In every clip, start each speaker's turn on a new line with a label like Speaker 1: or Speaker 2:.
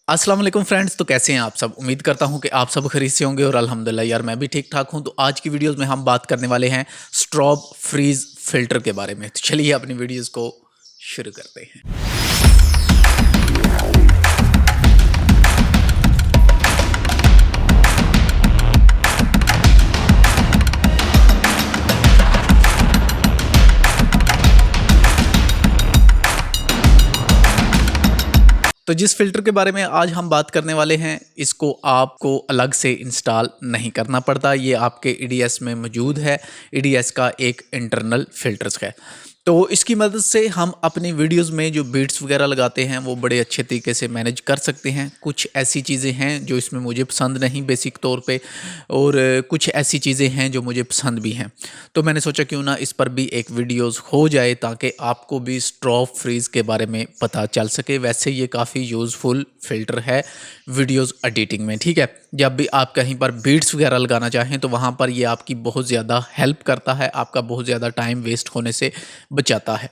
Speaker 1: अस्सलाम वालेकुम फ्रेंड्स। तो कैसे हैं आप सब? उम्मीद करता हूं कि आप सब खरीद से होंगे और अल्हम्दुलिल्लाह यार मैं भी ठीक ठाक हूं। तो आज की वीडियोस में हम बात करने वाले हैं स्ट्रॉब फ्रीज फिल्टर के बारे में। तो चलिए अपनी वीडियोस को शुरू करते हैं। तो जिस फ़िल्टर के बारे में आज हम बात करने वाले हैं, इसको आपको अलग से इंस्टॉल नहीं करना पड़ता। ये आपके ईडीएस में मौजूद है। ईडीएस का एक इंटरनल फ़िल्टर्स है। तो इसकी मदद से हम अपनी वीडियोस में जो बीट्स वगैरह लगाते हैं वो बड़े अच्छे तरीके से मैनेज कर सकते हैं। कुछ ऐसी चीज़ें हैं जो इसमें मुझे पसंद नहीं बेसिक तौर पे, और कुछ ऐसी चीज़ें हैं जो मुझे पसंद भी हैं। तो मैंने सोचा क्यों ना इस पर भी एक वीडियोस हो जाए ताकि आपको भी स्ट्रॉब फ्रीज के बारे में पता चल सके। वैसे ये काफ़ी यूज़फुल फ़िल्टर है वीडियोस एडिटिंग में, ठीक है। जब भी आप कहीं पर बीट्स वगैरह लगाना चाहें तो वहाँ पर ये आपकी बहुत ज़्यादा हेल्प करता है, आपका बहुत ज़्यादा टाइम वेस्ट होने से बचाता है।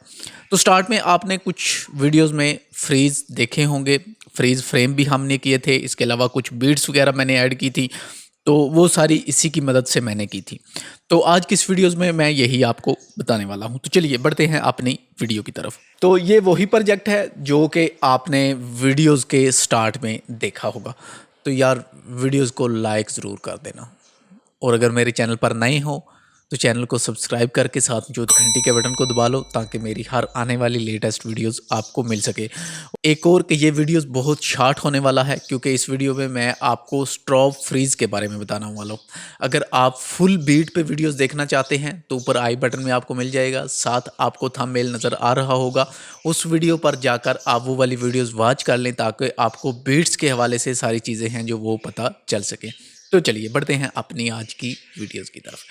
Speaker 1: तो स्टार्ट में आपने कुछ वीडियोस में फ्रीज़ देखे होंगे, फ्रीज़ फ्रेम भी हमने किए थे। इसके अलावा कुछ बीट्स वगैरह मैंने ऐड की थी, तो वो सारी इसी की मदद से मैंने की थी। तो आज की इस वीडियोज़ में मैं यही आपको बताने वाला हूँ। तो चलिए बढ़ते हैं अपनी वीडियो की तरफ। तो ये वही प्रोजेक्ट है जो कि आपने वीडियोज़ के स्टार्ट में देखा होगा। तो यार वीडियोज़ को लाइक ज़रूर कर देना, और अगर मेरे चैनल पर नए हो तो चैनल को सब्सक्राइब करके साथ जो घंटी के बटन को दबा लो ताकि मेरी हर आने वाली लेटेस्ट वीडियोस आपको मिल सके। एक और कि ये वीडियोस बहुत शॉर्ट होने वाला है क्योंकि इस वीडियो में मैं आपको स्ट्रॉब फ्रीज के बारे में बताने वाला हूँ। अगर आप फुल बीट पे वीडियोस देखना चाहते हैं तो ऊपर आई बटन में आपको मिल जाएगा, साथ आपको थंबनेल नज़र आ रहा होगा। उस वीडियो पर जाकर आप वो वाली वीडियोज़ वॉच कर लें ताकि आपको बीट्स के हवाले से सारी चीज़ें हैं जो वो पता चल सकें। तो चलिए बढ़ते हैं अपनी आज की वीडियोस की तरफ।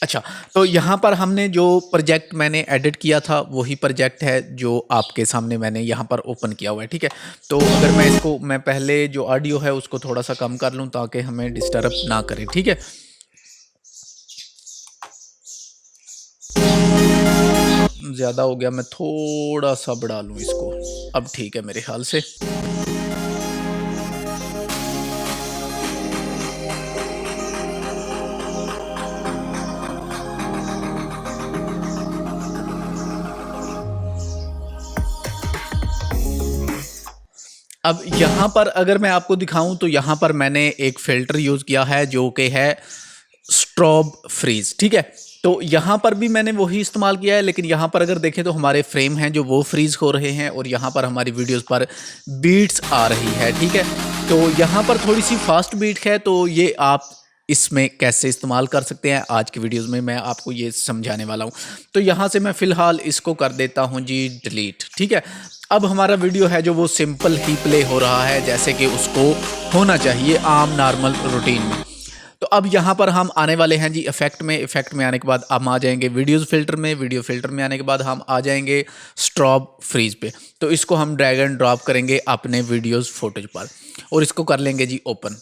Speaker 1: अच्छा, तो यहाँ पर हमने जो प्रोजेक्ट मैंने एडिट किया था वही प्रोजेक्ट है जो आपके सामने मैंने यहाँ पर ओपन किया हुआ है, ठीक है। तो अगर मैं पहले जो ऑडियो है उसको थोड़ा सा कम कर लूँ ताकि हमें डिस्टर्ब ना करे, ठीक है। ज़्यादा हो गया, मैं थोड़ा सा बढ़ा लूँ इसको। अब ठीक है मेरे ख्याल से। अब यहाँ पर अगर मैं आपको दिखाऊं तो यहाँ पर मैंने एक फ़िल्टर यूज़ किया है जो कि है स्ट्रॉब फ्रीज, ठीक है। तो यहाँ पर भी मैंने वही इस्तेमाल किया है, लेकिन यहाँ पर अगर देखें तो हमारे फ्रेम हैं जो वो फ्रीज हो रहे हैं और यहाँ पर हमारी वीडियोस पर बीट्स आ रही है, ठीक है। तो यहाँ पर थोड़ी सी फास्ट बीट है, तो ये आप इसमें कैसे इस्तेमाल कर सकते हैं आज की वीडियोस में मैं आपको ये समझाने वाला हूँ। तो यहाँ से मैं फ़िलहाल इसको कर देता हूँ जी डिलीट, ठीक है। अब हमारा वीडियो है जो वो सिंपल ही प्ले हो रहा है जैसे कि उसको होना चाहिए आम नॉर्मल रूटीन में। तो अब यहाँ पर हम आने वाले हैं जी इफेक्ट में आने के बाद हम आ जाएंगे वीडियोस फिल्टर में। वीडियो फिल्टर में आने के बाद हम आ जाएंगे स्ट्रॉब फ्रीज पे। तो इसको हम ड्रैग एंड ड्रॉप करेंगे अपने वीडियोस फोटोज पर और इसको कर लेंगे जी ओपन।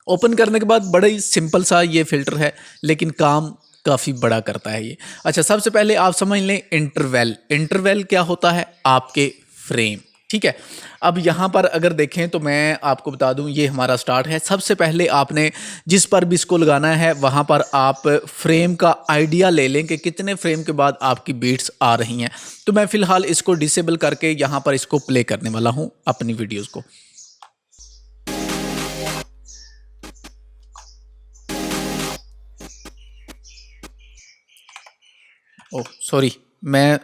Speaker 1: ओपन करने के बाद बड़ा ही सिंपल सा ये फ़िल्टर है, लेकिन काम काफ़ी बड़ा करता है ये। अच्छा, सबसे पहले आप समझ लें इंटरवल। इंटरवल क्या होता है? आपके फ्रेम, ठीक है। अब यहाँ पर अगर देखें तो मैं आपको बता दूँ ये हमारा स्टार्ट है। सबसे पहले आपने जिस पर भी इसको लगाना है वहाँ पर आप फ्रेम का आइडिया ले लें कि कितने फ्रेम के बाद आपकी बीट्स आ रही हैं। तो मैं फ़िलहाल इसको डिसेबल करके यहाँ पर इसको प्ले करने वाला हूँ अपनी वीडियोज़ को। ओह सॉरी, मैं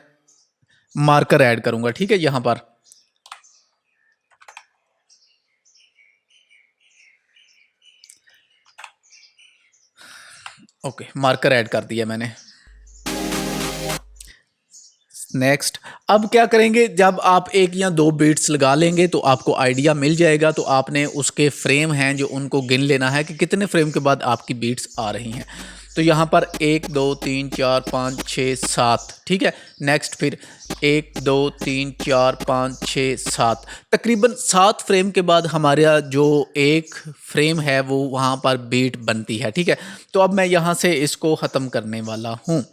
Speaker 1: मार्कर ऐड करूंगा, ठीक है। यहाँ पर ओके, मार्कर ऐड कर दिया मैंने। नेक्स्ट, अब क्या करेंगे, जब आप एक या दो बीट्स लगा लेंगे तो आपको आइडिया मिल जाएगा। तो आपने उसके फ्रेम हैं जो उनको गिन लेना है कि कितने फ्रेम के बाद आपकी बीट्स आ रही हैं। तो यहाँ पर 1 2 3 4 5 6 7, ठीक है। नेक्स्ट फिर 1 2 3 4 5 6 7, तकरीबन 7 फ्रेम के बाद हमारा जो एक फ्रेम है वो वहाँ पर बीट बनती है, ठीक है। तो अब मैं यहाँ से इसको ख़त्म करने वाला हूँ।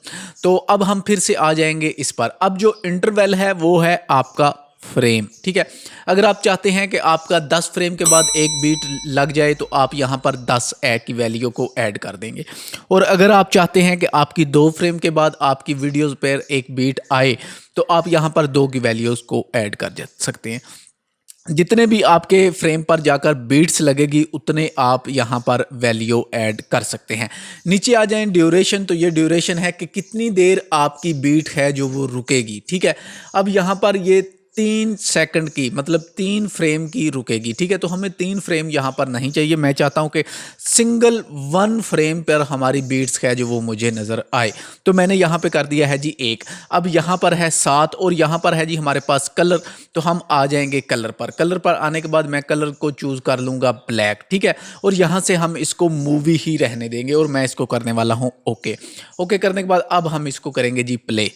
Speaker 1: तो अब हम फिर से आ जाएंगे इस पर। अब जो इंटरवल है वो है आपका फ्रेम। ठीक है, अगर आप चाहते हैं कि आपका 10 फ्रेम के बाद एक बीट लग जाए तो आप यहाँ पर 10 ए की वैल्यू को ऐड कर देंगे। और अगर आप चाहते हैं कि आपकी 2 फ्रेम के बाद आपकी वीडियोस पर एक बीट आए तो आप यहाँ पर 2 की वैल्यूज़ को ऐड कर सकते हैं। जितने भी आपके फ्रेम पर जाकर बीट्स लगेगी उतने आप यहाँ पर वैल्यू ऐड कर सकते हैं। नीचे आ जाएं ड्यूरेशन, तो ये ड्यूरेशन है कि कितनी देर आपकी बीट है जो वो रुकेगी। ठीक है, अब यहाँ पर ये 3 सेकंड की मतलब 3 फ्रेम की रुकेगी। ठीक है, तो हमें 3 फ्रेम यहाँ पर नहीं चाहिए। मैं चाहता हूँ कि सिंगल 1 फ्रेम पर हमारी बीट्स है जो वो मुझे नज़र आए। तो मैंने यहाँ पे कर दिया है जी 1। अब यहाँ पर है 7 और यहाँ पर है जी हमारे पास कलर। तो हम आ जाएंगे कलर पर। कलर पर आने के बाद मैं कलर को चूज़ कर लूँगा ब्लैक। ठीक है, और यहाँ से हम इसको मूवी ही रहने देंगे और मैं इसको करने वाला हूँ ओके। ओके करने के बाद अब हम इसको करेंगे जी प्ले।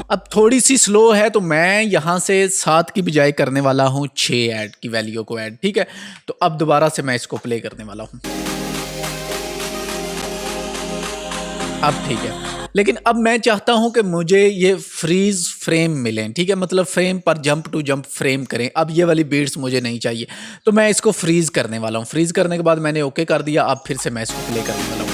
Speaker 1: अब थोड़ी सी स्लो है तो मैं यहाँ से 7 की बजाय करने वाला हूँ 6 ऐड की वैल्यू को ऐड। ठीक है, तो अब दोबारा से मैं इसको प्ले करने वाला हूँ। अब ठीक है, लेकिन अब मैं चाहता हूं कि मुझे ये फ्रीज फ्रेम मिलें। ठीक है, मतलब फ्रेम पर जंप टू जंप फ्रेम करें। अब ये वाली बीट्स मुझे नहीं चाहिए तो मैं इसको फ्रीज करने वाला हूं। फ्रीज करने के बाद मैंने ओके कर दिया। अब फिर से मैं इसको प्ले करने वाला हूं।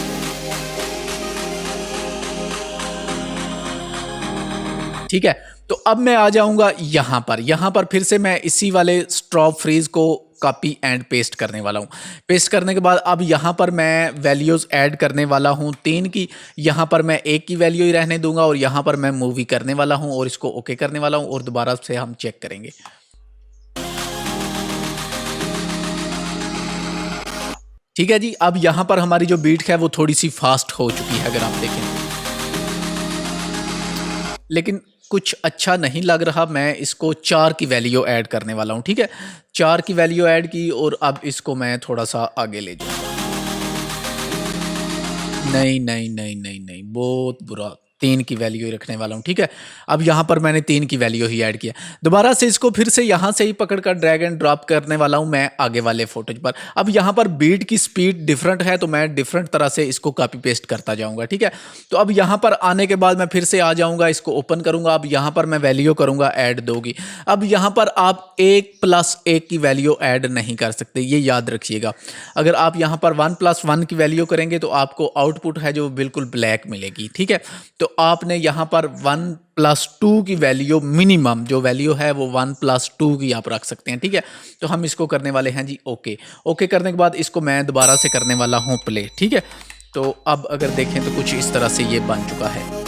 Speaker 1: ठीक है, तो अब मैं आ जाऊंगा यहाँ पर फिर से मैं इसी वाले स्टॉप फ्रीज को कॉपी एंड पेस्ट करने वाला हूँ। पेस्ट करने के बाद अब यहाँ पर मैं वैल्यूज़ ऐड करने वाला हूँ 3 की। यहाँ पर मैं 1 की वैल्यू ही रहने दूंगा और यहाँ पर मैं मूवी करने वाला हूँ और इसको ओके करने वाला हूँ और दोबारा से हम चेक करेंगे। ठीक है जी, अब यहाँ पर हमारी जो बीट है वो थोड़ी सी फास्ट हो चुकी है अगर आप देखें, लेकिन कुछ अच्छा नहीं लग रहा। मैं इसको 4 की वैल्यू ऐड करने वाला हूँ। ठीक है, 4 की वैल्यू ऐड की और अब इसको मैं थोड़ा सा आगे ले जाऊँगा। नहीं नहीं नहीं नहीं नहीं, बहुत बुरा। 3 की वैल्यू ही रखने वाला हूँ। ठीक है, अब यहाँ पर मैंने 3 की वैल्यू ही ऐड किया। दोबारा से इसको फिर से यहाँ से ही पकड़कर ड्रैग एंड ड्रॉप करने वाला हूँ मैं आगे वाले फोटोज पर। अब यहाँ पर बीट की स्पीड डिफरेंट है तो मैं डिफरेंट तरह से इसको कॉपी पेस्ट करता जाऊँगा। ठीक है, तो अब यहाँ पर आने के बाद मैं फिर से आ जाऊँगा, इसको ओपन करूँगा। अब यहाँ पर मैं वैल्यू करूँगा ऐड 2 की। अब यहाँ पर आप 1+1 की वैल्यू ऐड नहीं कर सकते, ये याद रखिएगा। अगर आप यहाँ पर 1+1 की वैल्यू करेंगे तो आपको आउटपुट है जो बिल्कुल ब्लैक मिलेगी। ठीक है, तो आपने यहाँ पर 1+2 की वैल्यू मिनिमम जो वैल्यू है वो 1+2 की आप रख सकते हैं। ठीक है, तो हम इसको करने वाले हैं जी ओके। ओके करने के बाद इसको मैं दोबारा से करने वाला हूँ प्ले। ठीक है, तो अब अगर देखें तो कुछ इस तरह से ये बन चुका है।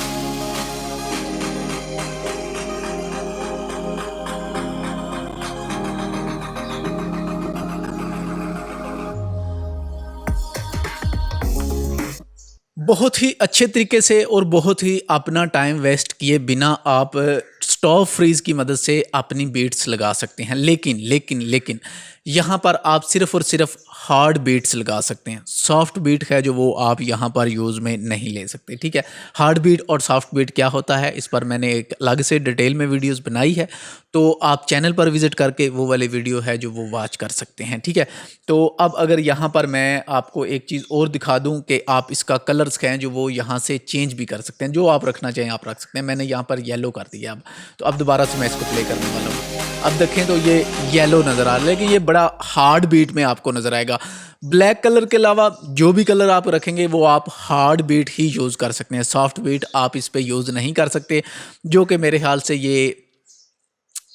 Speaker 1: बहुत ही अच्छे तरीके से और बहुत ही अपना टाइम वेस्ट किए बिना आप स्टॉप फ्रीज की मदद से अपनी बीट्स लगा सकते हैं। लेकिन यहाँ पर आप सिर्फ और सिर्फ हार्ड बीट्स लगा सकते हैं। सॉफ्ट बीट है जो वो आप यहाँ पर यूज़ में नहीं ले सकते। ठीक है, हार्ड बीट और सॉफ्ट बीट क्या होता है इस पर मैंने एक अलग से डिटेल में वीडियोस बनाई है, तो आप चैनल पर विजिट करके वो वाले वीडियो है जो वो वॉच कर सकते हैं। ठीक है, तो अब अगर यहाँ पर मैं आपको एक चीज़ और दिखा दूँ कि आप इसका कलर्स हैं जो वो यहाँ से चेंज भी कर सकते हैं, जो आप रखना चाहें आप रख सकते हैं। मैंने यहाँ पर येलो कर दिया। अब तो अब दोबारा से मैं इसको प्ले करने वाला हूँ। अब देखें तो ये येलो नज़र आ रहा है, लेकिन ये बड़ा हार्ड बीट में आपको नज़र आएगा। ब्लैक कलर के अलावा जो भी कलर आप रखेंगे वो आप हार्ड बीट ही यूज़ कर सकते हैं। सॉफ्ट बीट आप इस पे यूज़ नहीं कर सकते, जो कि मेरे ख्याल से ये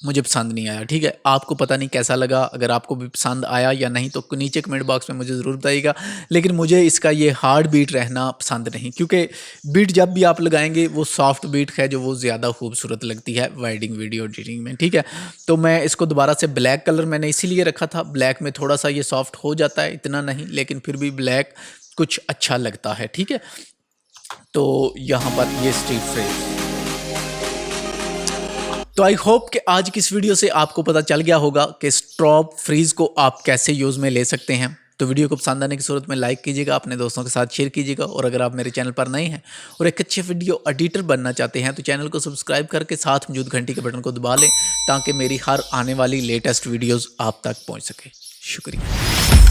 Speaker 1: मुझे पसंद नहीं आया। ठीक है, आपको पता नहीं कैसा लगा। अगर आपको भी पसंद आया या नहीं तो नीचे कमेंट बॉक्स में मुझे ज़रूर बताइएगा। लेकिन मुझे इसका ये हार्ड बीट रहना पसंद नहीं, क्योंकि बीट जब भी आप लगाएंगे वो सॉफ्ट बीट है जो वो ज़्यादा खूबसूरत लगती है वेडिंग वीडियो एडिटिंग में। ठीक है, तो मैं इसको दोबारा से ब्लैक कलर मैंने इसीलिए रखा था। ब्लैक में थोड़ा सा ये सॉफ्ट हो जाता है, इतना नहीं, लेकिन फिर भी ब्लैक कुछ अच्छा लगता है। ठीक है, तो यहाँ पर ये स्ट्रीट फ्रेज। तो आई होप कि आज की इस वीडियो से आपको पता चल गया होगा कि स्टॉप फ्रीज को आप कैसे यूज़ में ले सकते हैं। तो वीडियो को पसंद आने की सूरत में लाइक कीजिएगा, अपने दोस्तों के साथ शेयर कीजिएगा, और अगर आप मेरे चैनल पर नए हैं और एक अच्छे वीडियो एडिटर बनना चाहते हैं तो चैनल को सब्सक्राइब करके साथ मौजूद घंटी के बटन को दबा लें ताकि मेरी हर आने वाली लेटेस्ट वीडियोज़ आप तक पहुँच सके। शुक्रिया।